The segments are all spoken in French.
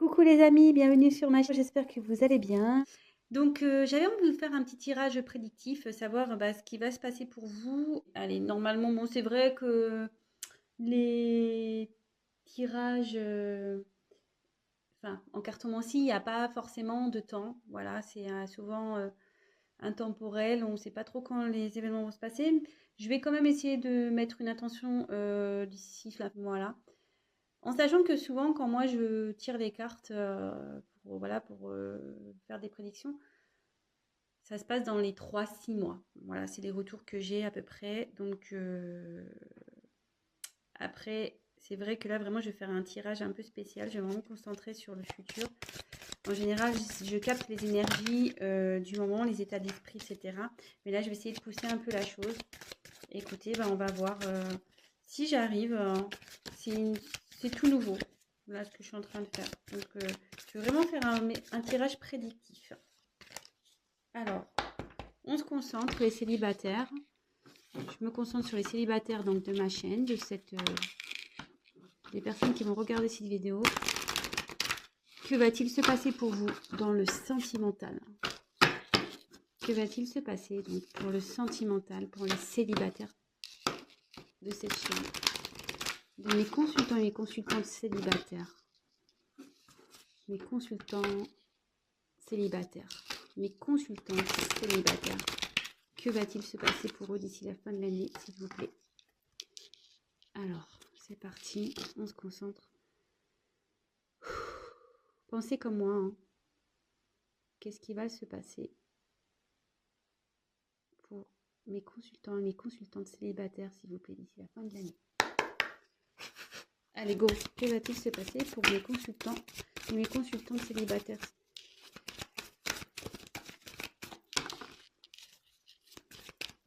Coucou les amis, bienvenue sur ma chaîne, j'espère que vous allez bien. Donc j'avais envie de vous faire un petit tirage prédictif, savoir ce qui va se passer pour vous. Allez, normalement, bon, c'est vrai que les tirages en cartomancie, il n'y a pas forcément de temps. Voilà, c'est souvent intemporel, on ne sait pas trop quand les événements vont se passer. Je vais quand même essayer de mettre une intention d'ici là, voilà. En sachant que souvent, quand moi je tire les cartes pour faire des prédictions, ça se passe dans les 3-6 mois. Voilà, c'est les retours que j'ai à peu près. Donc après, c'est vrai que là, vraiment, je vais faire un tirage un peu spécial. Je vais vraiment me concentrer sur le futur. En général, je capte les énergies du moment, les états d'esprit, etc. Mais là, je vais essayer de pousser un peu la chose. Écoutez, on va voir si j'arrive. C'est tout nouveau. Voilà ce que je suis en train de faire. Donc, je vais vraiment faire un tirage prédictif. Alors, on se concentre sur les célibataires. Je me concentre sur les célibataires donc, de ma chaîne, des personnes qui vont regarder cette vidéo. Que va-t-il se passer pour vous dans le sentimental? Que va-t-il se passer donc, pour le sentimental, pour les célibataires de cette chaîne? De mes consultants et mes consultantes célibataires. Mes consultants célibataires. Mes consultants célibataires. Que va-t-il se passer pour eux d'ici la fin de l'année, s'il vous plaît? Alors, c'est parti. On se concentre. Pensez comme moi. Hein. Qu'est-ce qui va se passer pour mes consultants et mes consultantes célibataires, s'il vous plaît, d'ici la fin de l'année? Allez, go. Que va-t-il se passer pour mes consultants et mes consultantes célibataires?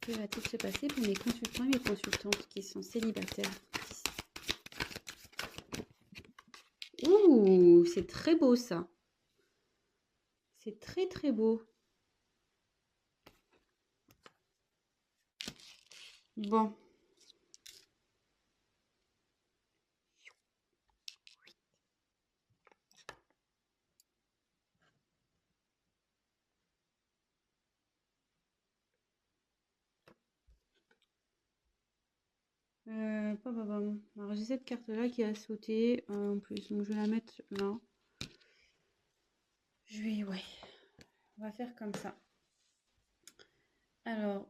Que va-t-il se passer pour mes consultants et mes consultantes qui sont célibataires? Ouh, c'est très beau ça. C'est très très beau. Bon. Alors j'ai cette carte là qui a sauté en plus, donc je vais la mettre là. Ouais, on va faire comme ça. Alors,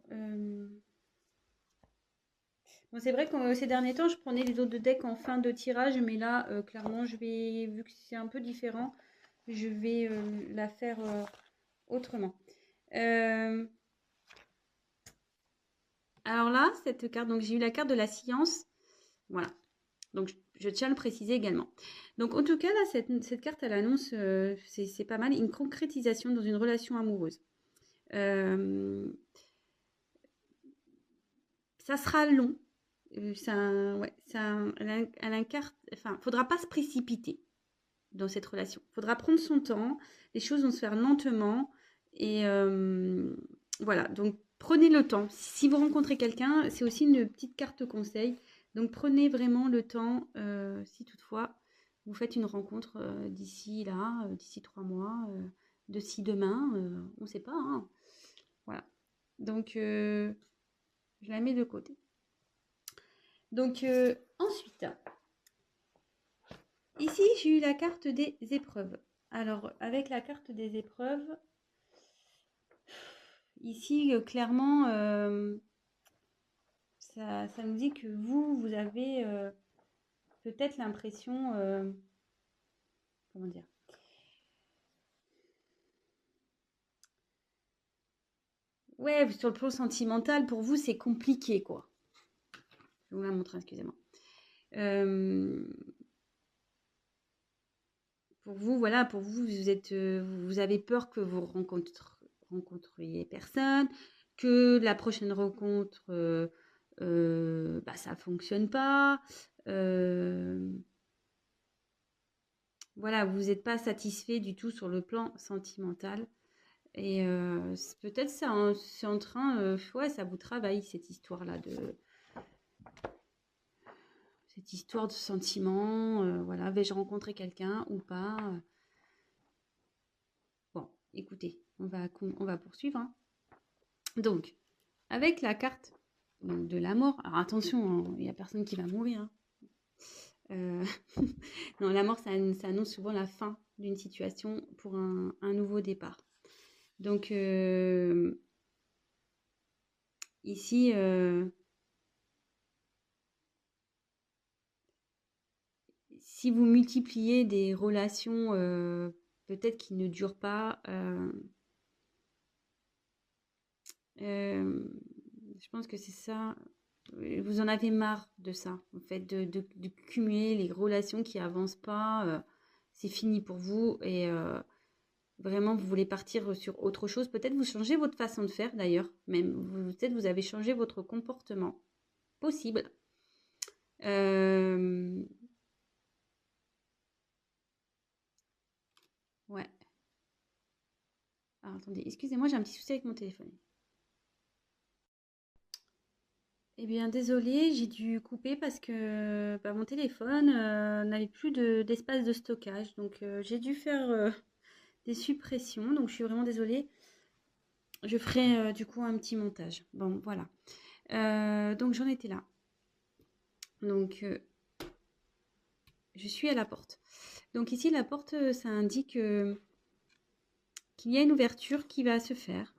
bon, c'est vrai que ces derniers temps, je prenais les autres decks en fin de tirage, mais là, clairement, vu que c'est un peu différent, je vais la faire autrement. Alors là, cette carte, donc j'ai eu la carte de la science. Voilà. Donc, je tiens à le préciser également. Donc, en tout cas, là, cette carte, elle annonce, c'est pas mal, une concrétisation dans une relation amoureuse. Ça sera long. Elle incarne, enfin, faudra pas se précipiter dans cette relation. Faudra prendre son temps. Les choses vont se faire lentement. Et voilà. Donc, prenez le temps. Si vous rencontrez quelqu'un, c'est aussi une petite carte conseil. Donc, prenez vraiment le temps, si toutefois vous faites une rencontre d'ici 3 mois, d'ici demain, on ne sait pas. Hein. Voilà. Donc, je la mets de côté. Donc, ensuite, ici, j'ai eu la carte des épreuves. Alors, avec la carte des épreuves, ici, clairement, ça nous dit que vous avez peut-être l'impression, comment dire, ouais, sur le plan sentimental, pour vous, c'est compliqué, quoi. Je vais vous la montrer, excusez-moi. Pour vous, voilà, vous avez peur que vous rencontriez personne, que la prochaine rencontre, ça fonctionne pas. Voilà, vous n'êtes pas satisfait du tout sur le plan sentimental. Et peut-être c'est en train, ouais, ça vous travaille cette histoire-là cette histoire de sentiment. Voilà, vais-je rencontrer quelqu'un ou pas? écoutez, on va poursuivre. Hein. Donc, avec la carte de la mort, alors attention, il n'y a personne qui va mourir. Hein. Non, la mort, ça annonce souvent la fin d'une situation pour un nouveau départ. Donc, ici, si vous multipliez des relations peut-être qui ne durent pas, je pense que c'est ça. Vous en avez marre de ça, en fait, de cumuler les relations qui avancent pas. C'est fini pour vous et vraiment vous voulez partir sur autre chose. Peut-être vous changez votre façon de faire d'ailleurs, même peut-être vous avez changé votre comportement. Possible. Ouais. Alors, attendez, excusez-moi, j'ai un petit souci avec mon téléphone. Eh bien, désolée, j'ai dû couper parce que mon téléphone n'avait plus d'espace de stockage. Donc, j'ai dû faire des suppressions. Donc, je suis vraiment désolée. Je ferai du coup un petit montage. Bon, voilà. Donc, j'en étais là. Donc, je suis à la porte. Donc, ici, la porte, ça indique qu'il y a une ouverture qui va se faire.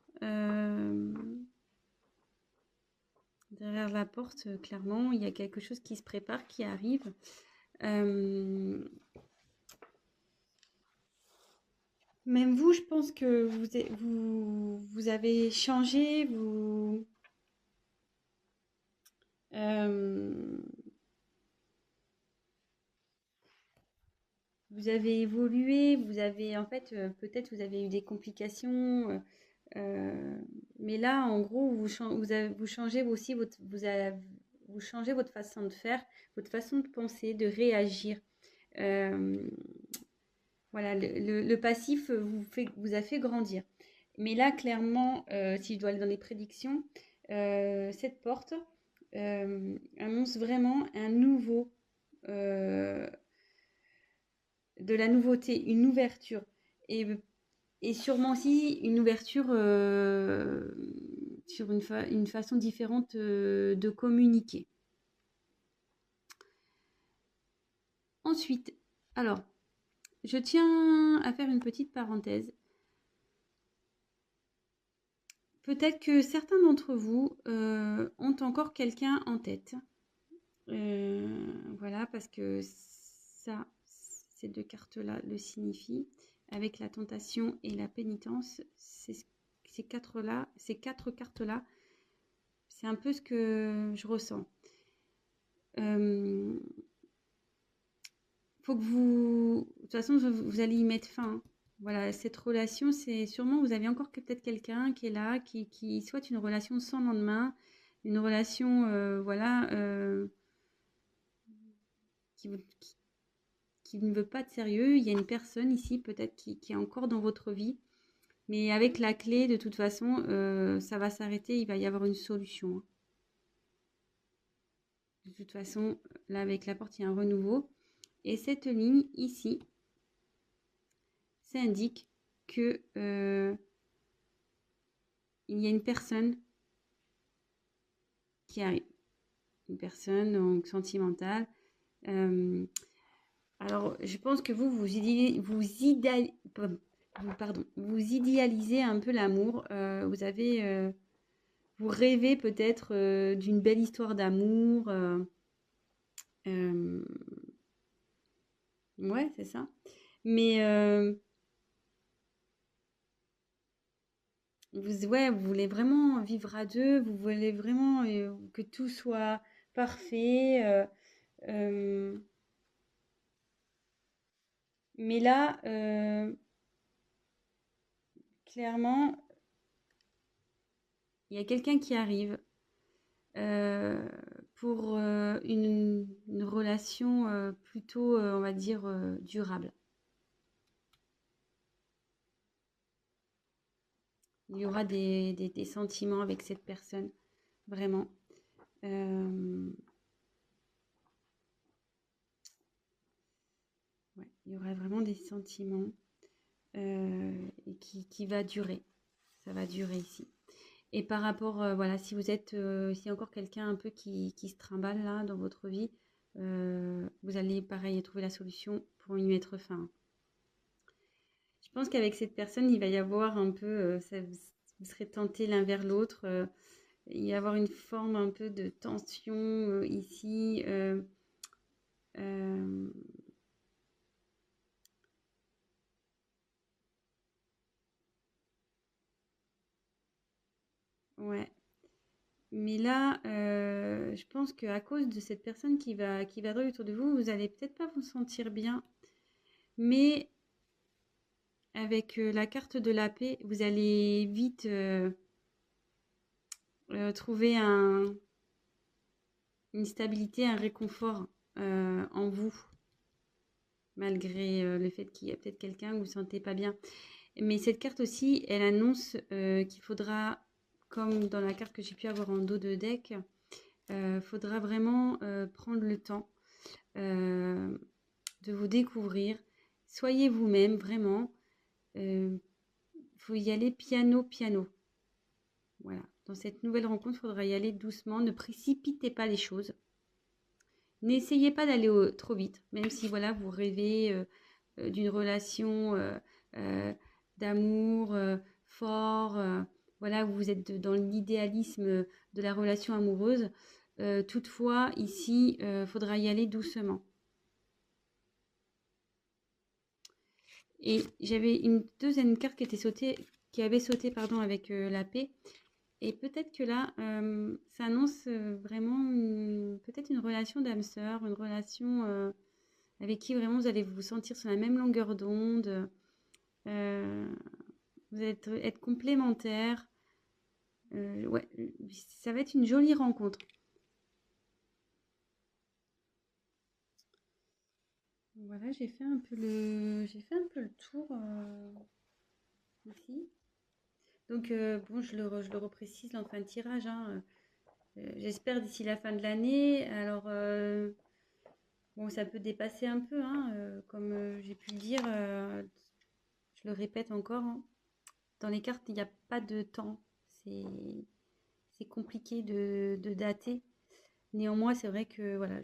Derrière la porte, clairement, il y a quelque chose qui se prépare, qui arrive. Même vous, je pense que vous avez changé, vous avez évolué, vous avez en fait peut-être vous avez eu des complications, mais là en gros vous changez aussi vous changez votre façon de faire, votre façon de penser, de réagir. Euh, Voilà, le passif vous a fait grandir. Mais là, clairement, si je dois aller dans les prédictions, cette porte annonce vraiment un nouveau, euh, de la nouveauté, une ouverture. Et, et sûrement aussi une ouverture sur une façon différente de communiquer. Ensuite, alors, je tiens à faire une petite parenthèse. Peut-être que certains d'entre vous ont encore quelqu'un en tête. Voilà, parce que ça, ces deux cartes-là le signifient. Avec la tentation et la pénitence, ces quatre cartes-là, c'est un peu ce que je ressens. Faut que de toute façon, vous allez y mettre fin. Hein. Voilà, cette relation, c'est sûrement, vous avez encore peut-être quelqu'un qui est là, qui soit une relation sans lendemain, une relation, voilà, qui, qui ne veut pas de sérieux. Il y a une personne ici, peut-être, qui est encore dans votre vie. Mais avec la clé, de toute façon, ça va s'arrêter, il va y avoir une solution. Hein. De toute façon, là, avec la porte, il y a un renouveau. Et cette ligne ici, ça indique que il y a une personne qui arrive. Une personne donc sentimentale. Alors, je pense que vous idéalisez un peu l'amour. Vous rêvez peut-être d'une belle histoire d'amour. Ouais, c'est ça. Mais vous voulez vraiment vivre à deux, vous voulez vraiment que tout soit parfait. Euh, mais là, clairement, il y a quelqu'un qui arrive pour une relation plutôt, on va dire, durable. Il y aura des sentiments avec cette personne, vraiment. Ouais, il y aura vraiment des sentiments. et qui va durer. Ça va durer ici. Et par rapport, voilà, si vous êtes, s'il y a encore quelqu'un un peu qui se trimballe là dans votre vie, vous allez pareil trouver la solution pour y mettre fin. Je pense qu'avec cette personne, il va y avoir un peu, vous serez tentés l'un vers l'autre, il va y avoir une forme un peu de tension ici. Ouais. Mais là, je pense qu'à cause de cette personne qui va droit autour de vous, vous allez peut-être pas vous sentir bien. Mais avec la carte de la paix, vous allez vite trouver une stabilité, un réconfort en vous, malgré le fait qu'il y a peut-être quelqu'un où vous ne vous sentez pas bien. Mais cette carte aussi, elle annonce qu'il faudra, comme dans la carte que j'ai pu avoir en dos de deck, faudra vraiment prendre le temps de vous découvrir. Soyez vous-même, vraiment. Faut y aller piano, piano. Voilà. Dans cette nouvelle rencontre, il faudra y aller doucement. Ne précipitez pas les choses. N'essayez pas d'aller trop vite, même si voilà, vous rêvez d'une relation d'amour fort, voilà, vous êtes dans l'idéalisme de la relation amoureuse. Toutefois, ici, il faudra y aller doucement. Et j'avais une deuxième carte qui avait sauté pardon, avec la paix. Et peut-être que là, ça annonce vraiment peut-être une relation d'âme sœur, une relation avec qui vraiment vous allez vous sentir sur la même longueur d'onde. Vous allez être complémentaires. Ouais, ça va être une jolie rencontre. Voilà, j'ai fait un peu le tour ici. Donc bon, je le reprécise en fin de tirage. Hein, j'espère d'ici la fin de l'année. Alors bon, ça peut dépasser un peu, hein, comme j'ai pu le dire. Je le répète encore. Hein, dans les cartes, il n'y a pas de temps. C'est compliqué de dater. Néanmoins, c'est vrai que voilà,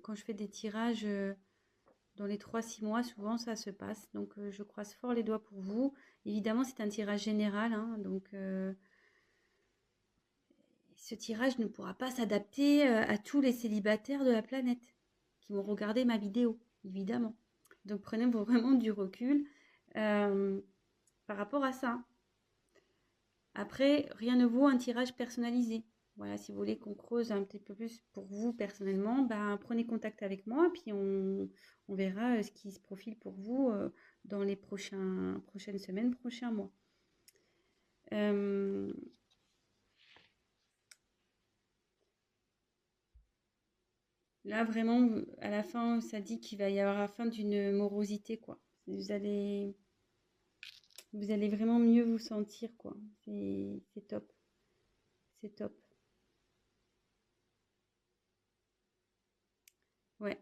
quand je fais des tirages dans les 3-6 mois, souvent ça se passe. Donc je croise fort les doigts pour vous. Évidemment, c'est un tirage général. Hein, donc ce tirage ne pourra pas s'adapter à tous les célibataires de la planète qui vont regarder ma vidéo, évidemment. Donc prenez vraiment du recul par rapport à ça. Après, rien ne vaut un tirage personnalisé. Voilà, si vous voulez qu'on creuse un petit peu plus pour vous personnellement, ben, prenez contact avec moi, puis on verra ce qui se profile pour vous dans les prochaines semaines, prochains mois. Là, vraiment, à la fin, ça dit qu'il va y avoir la fin d'une morosité, quoi. Vous allez vraiment mieux vous sentir, quoi. C'est top. C'est top. Ouais.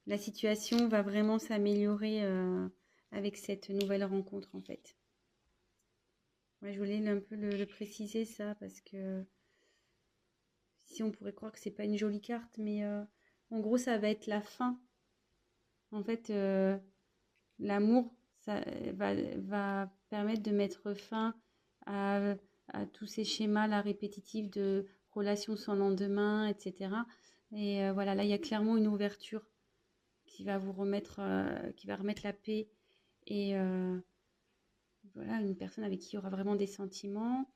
La situation va vraiment s'améliorer avec cette nouvelle rencontre, en fait. Ouais, je voulais un peu le préciser, ça, parce que si on pourrait croire que c'est pas une jolie carte, mais en gros, ça va être la fin. En fait, l'amour, ça va permettre de mettre fin à, tous ces schémas là, répétitifs de relations sans lendemain, etc. Et voilà, là, il y a clairement une ouverture qui va vous remettre, qui va remettre la paix et voilà, une personne avec qui il y aura vraiment des sentiments.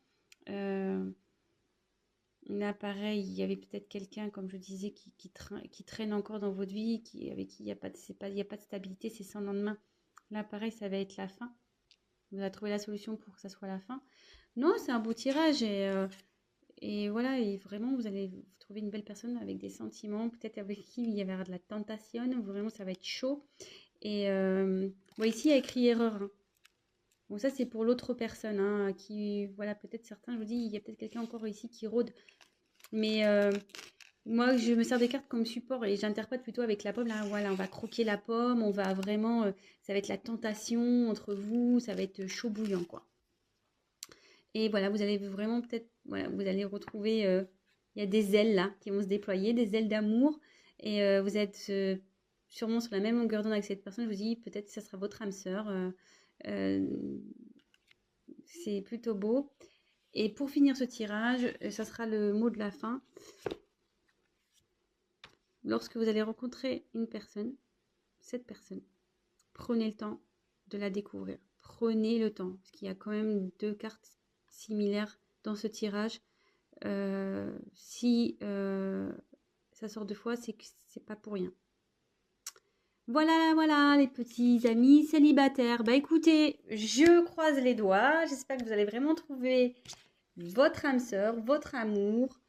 Là, pareil, il y avait peut-être quelqu'un, comme je disais, qui traîne encore dans votre vie, avec qui il n'y a pas de stabilité, c'est sans lendemain. Là, pareil, ça va être la fin. Vous avez trouvé la solution pour que ça soit la fin. Non, c'est un beau tirage et voilà, et vraiment, vous allez trouver une belle personne avec des sentiments, peut-être avec qui il y avait de la tentation, vraiment, ça va être chaud. Et bon, ici, il y a écrit erreur. Hein. Bon, ça, c'est pour l'autre personne, hein, qui, voilà, peut-être certains, je vous dis, il y a peut-être quelqu'un encore ici qui rôde. Mais moi, je me sers des cartes comme support et j'interprète plutôt avec la pomme. Là, voilà, on va croquer la pomme, on va vraiment, ça va être la tentation entre vous, ça va être chaud bouillant, quoi. Et voilà, vous allez vraiment peut-être, voilà, vous allez retrouver, il y a des ailes là qui vont se déployer, des ailes d'amour. Et vous êtes sûrement sur la même longueur d'onde avec cette personne. Je vous dis, peut-être que ça sera votre âme sœur. C'est plutôt beau. Et pour finir ce tirage, ça sera le mot de la fin. Lorsque vous allez rencontrer une personne, cette personne, prenez le temps de la découvrir. Prenez le temps, parce qu'il y a quand même 2 cartes similaires dans ce tirage. Si ça sort 2 fois, c'est que c'est pas pour rien. Voilà, voilà les petits amis célibataires. Bah écoutez, je croise les doigts. J'espère que vous allez vraiment trouver votre âme sœur, votre amour,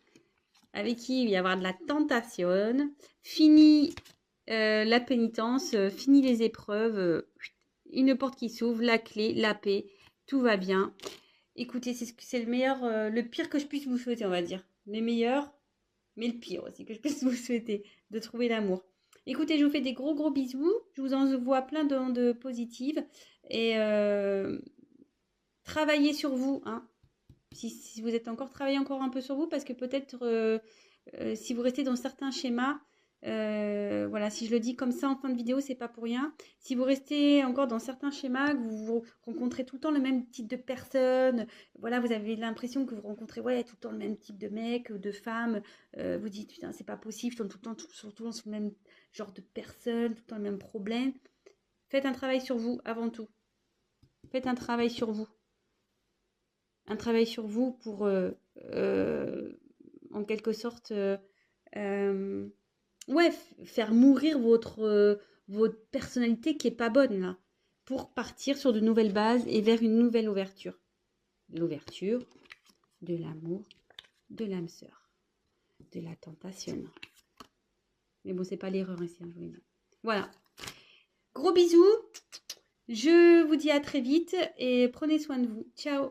avec qui il va y avoir de la tentation. Fini la pénitence, fini les épreuves. Une porte qui s'ouvre, la clé, la paix, tout va bien. Écoutez, c'est le meilleur, le pire que je puisse vous souhaiter, on va dire. Les meilleurs, mais le pire aussi que je puisse vous souhaiter, de trouver l'amour. Écoutez, je vous fais des gros bisous. Je vous envoie plein d'ondes positives. Et travaillez sur vous. Hein. Si vous êtes travaillez encore un peu sur vous, parce que peut-être si vous restez dans certains schémas, voilà, si je le dis comme ça en fin de vidéo, c'est pas pour rien. Si vous restez encore dans certains schémas, que vous rencontrez tout le temps le même type de personnes, voilà, vous avez l'impression que vous rencontrez tout le temps le même type de mec ou de femme, vous dites putain, c'est pas possible, je tombe tout le temps sur le même genre de personne, tout le temps le même problème. Faites un travail sur vous avant tout. Faites un travail sur vous. Un travail sur vous pour, en quelque sorte, faire mourir votre personnalité qui est pas bonne là, pour partir sur de nouvelles bases et vers une nouvelle ouverture. L'ouverture de l'amour, de l'âme sœur, de la tentation. Mais bon, c'est pas l'erreur ici, hein, je vous le dis. Voilà. Gros bisous. Je vous dis à très vite et prenez soin de vous. Ciao.